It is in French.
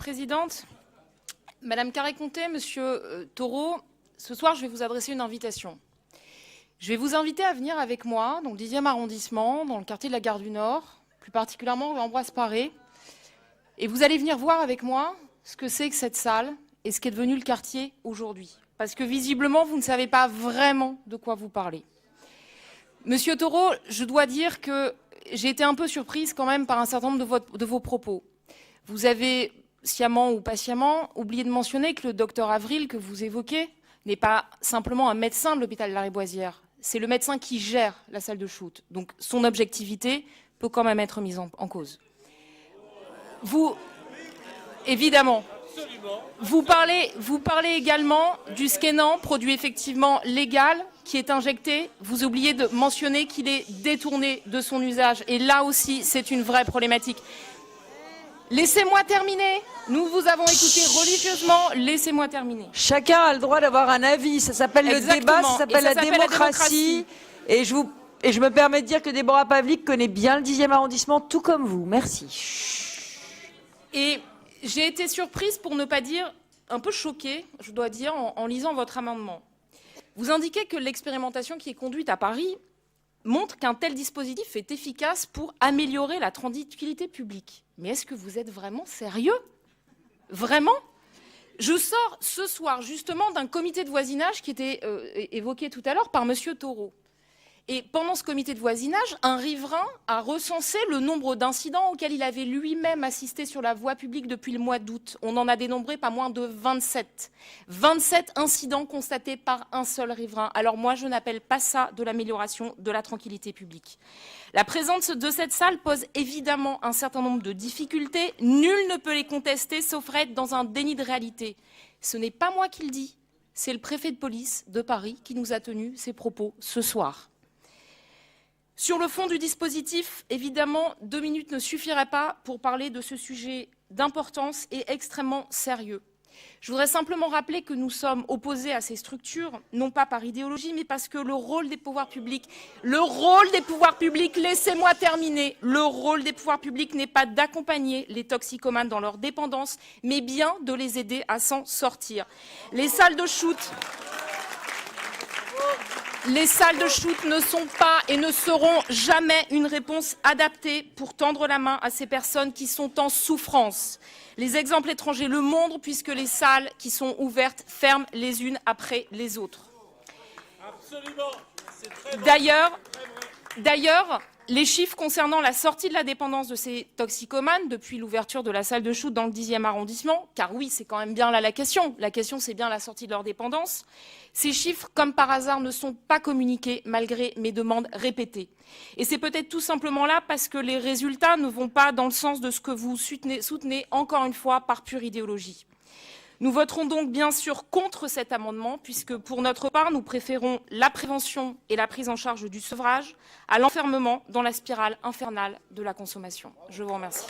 Présidente. Madame Carré-Conté, Monsieur Taureau, ce soir, je vais vous adresser une invitation. Je vais vous inviter à venir avec moi dans le 10e arrondissement, dans le quartier de la Gare du Nord, plus particulièrement l'Ambroise Paré. Et vous allez venir voir avec moi ce que c'est que cette salle et ce qu'est devenu le quartier aujourd'hui. Parce que visiblement, vous ne savez pas vraiment de quoi vous parlez. Monsieur Taureau, je dois dire que j'ai été un peu surprise quand même par un certain nombre de vos propos. Vous avez, sciemment ou patiemment, oublié de mentionner que le docteur Avril que vous évoquez n'est pas simplement un médecin de l'hôpital de la Riboisière. C'est le médecin qui gère la salle de shoot. Donc son objectivité peut quand même être mise en cause. Vous, évidemment, vous parlez également du Skénan, produit effectivement légal, qui est injecté. Vous oubliez de mentionner qu'il est détourné de son usage. Et là aussi, c'est une vraie problématique. Laissez-moi terminer. Nous vous avons écouté religieusement. Laissez-moi terminer. Chacun a le droit d'avoir un avis. Ça s'appelle le débat, ça s'appelle la démocratie. Et je me permets de dire que Déborah Pavlik connaît bien le 10e arrondissement, tout comme vous. Merci. Et j'ai été surprise, pour ne pas dire un peu choquée, je dois dire, en lisant votre amendement. Vous indiquez que l'expérimentation qui est conduite à Paris montre qu'un tel dispositif est efficace pour améliorer la tranquillité publique. Mais est-ce que vous êtes vraiment sérieux? Vraiment? Je sors ce soir justement d'un comité de voisinage qui était évoqué tout à l'heure par Monsieur Taureau. Et pendant ce comité de voisinage, un riverain a recensé le nombre d'incidents auxquels il avait lui-même assisté sur la voie publique depuis le mois d'août. On en a dénombré pas moins de 27. 27 incidents constatés par un seul riverain. Alors moi, je n'appelle pas ça de l'amélioration de la tranquillité publique. La présence de cette salle pose évidemment un certain nombre de difficultés. Nul ne peut les contester, sauf être dans un déni de réalité. Ce n'est pas moi qui le dis, c'est le préfet de police de Paris qui nous a tenu ces propos ce soir. Sur le fond du dispositif, évidemment, 2 minutes ne suffiraient pas pour parler de ce sujet d'importance et extrêmement sérieux. Je voudrais simplement rappeler que nous sommes opposés à ces structures, non pas par idéologie, mais parce que le rôle des pouvoirs publics, laissez-moi terminer, le rôle des pouvoirs publics n'est pas d'accompagner les toxicomanes dans leur dépendance, mais bien de les aider à s'en sortir. Les salles de shoot ne sont pas et ne seront jamais une réponse adaptée pour tendre la main à ces personnes qui sont en souffrance. Les exemples étrangers le montrent puisque les salles qui sont ouvertes ferment les unes après les autres. Absolument. D'ailleurs, les chiffres concernant la sortie de la dépendance de ces toxicomanes depuis l'ouverture de la salle de shoot dans le 10e arrondissement, car oui, c'est quand même bien là la question c'est bien la sortie de leur dépendance, ces chiffres, comme par hasard, ne sont pas communiqués malgré mes demandes répétées. Et c'est peut-être tout simplement là parce que les résultats ne vont pas dans le sens de ce que vous soutenez encore une fois par pure idéologie. Nous voterons donc bien sûr contre cet amendement puisque pour notre part, nous préférons la prévention et la prise en charge du sevrage à l'enfermement dans la spirale infernale de la consommation. Je vous remercie.